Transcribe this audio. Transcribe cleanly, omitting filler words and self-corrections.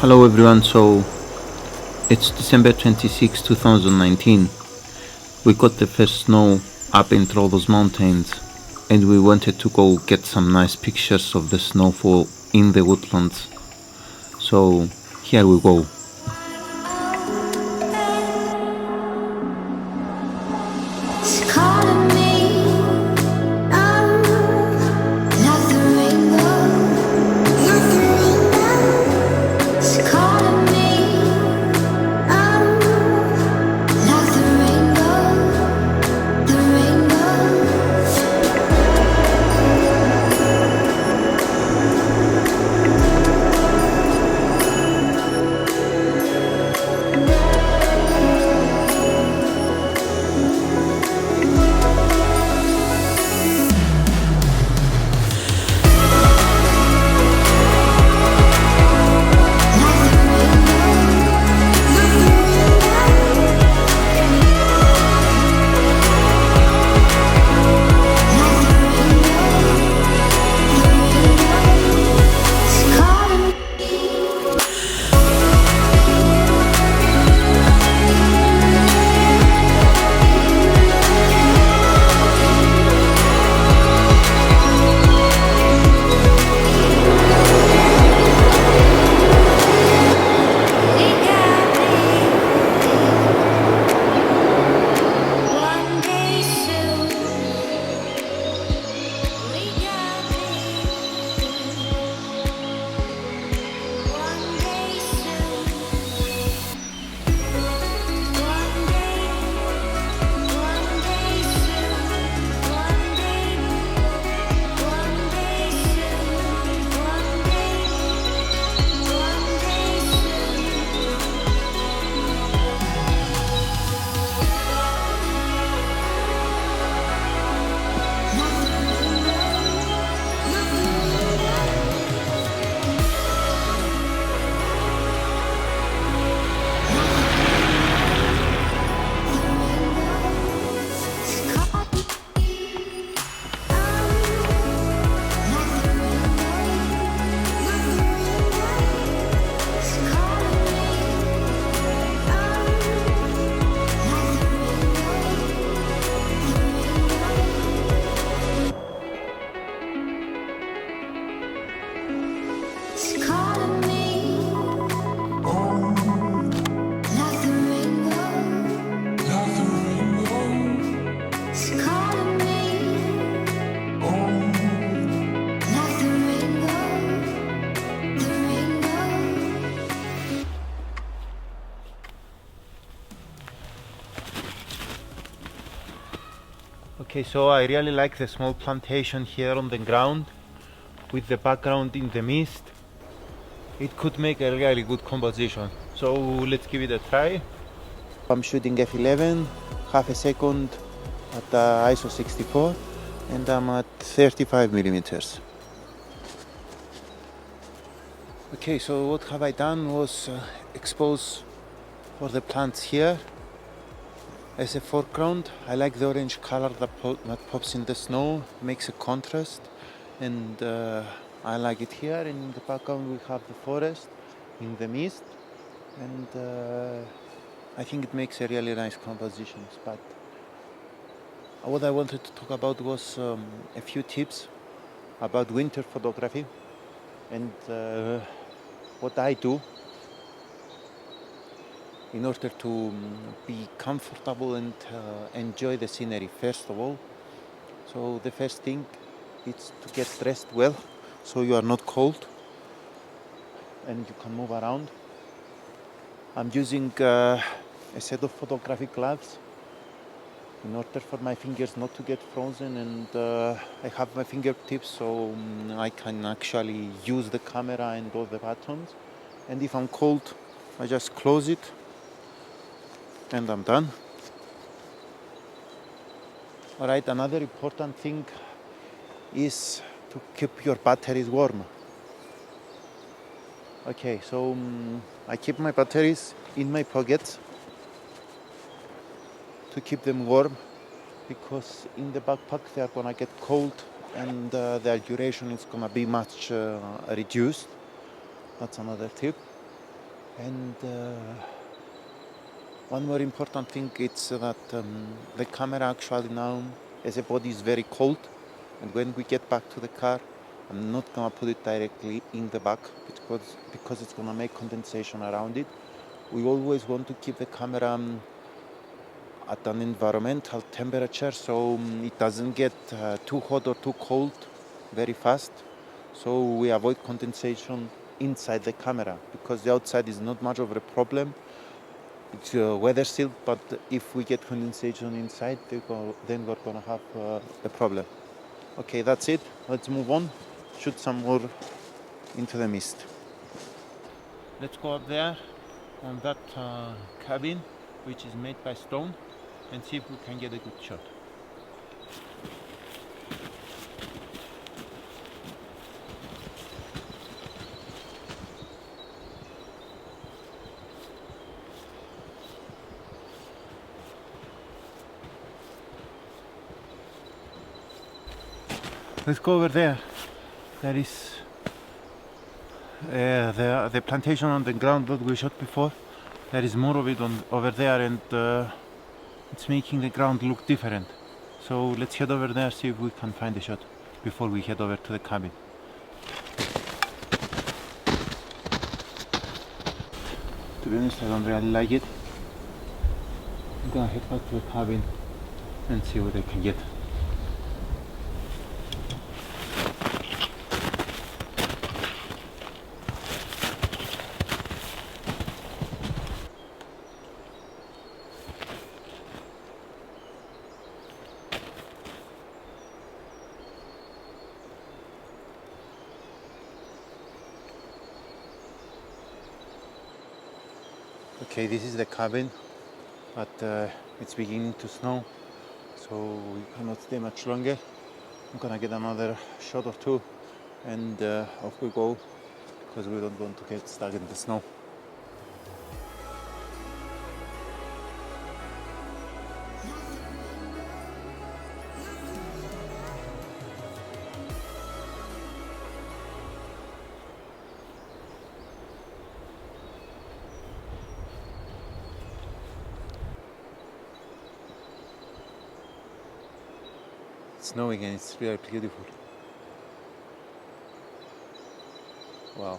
Hello everyone, so it's December 26, 2019. We got the first snow up in Troodos mountains and we wanted to go get some nice pictures of the snowfall in the woodlands. So here we go. Okay, so I really like the small plantation here on the ground with the background in the mist. It could make a really good composition. So let's give it a try. I'm shooting f11, half a second at ISO 64 and I'm at 35 millimeters. Okay, so what have I done was expose for the plants here as a foreground. I like the orange color that pops in the snow, makes a contrast, and I like it here. And in the background we have the forest in the mist, and I think it makes a really nice composition. But what I wanted to talk about was a few tips about winter photography and what I do in order to be comfortable and enjoy the scenery first of all. So the first thing is to get dressed well so you are not cold and you can move around. I'm using a set of photographic gloves in order for my fingers not to get frozen, and I have my fingertips so I can actually use the camera and all the buttons, and if I'm cold I just close it and I'm done. Alright, another important thing is to keep your batteries warm. Okay, so I keep my batteries in my pockets to keep them warm, because in the backpack they are gonna get cold and their duration is gonna be much reduced. That's another tip. And one more important thing is that the camera actually now as a body is very cold, and when we get back to the car I'm not gonna put it directly in the back because it's gonna make condensation around it. We always want to keep the camera at an environmental temperature so it doesn't get too hot or too cold very fast, so we avoid condensation inside the camera because the outside is not much of a problem. It's weather sealed, but if we get condensation inside then we're gonna have a problem. Okay, that's it. Let's move on. Shoot some more into the mist. Let's go up there on that cabin which is made by stone and see if we can get a good shot. Let's go over there. There is the plantation on the ground that we shot before. There is more of it over there, and it's making the ground look different. So let's head over there, see if we can find a shot before we head over to the cabin. To be honest, I don't really like it. I'm gonna head back to the cabin and see what I can get. Okay, this is the cabin, but it's beginning to snow, so we cannot stay much longer. I'm gonna get another shot or two and off we go because we don't want to get stuck in the snow. It's snowing and it's really beautiful. Wow.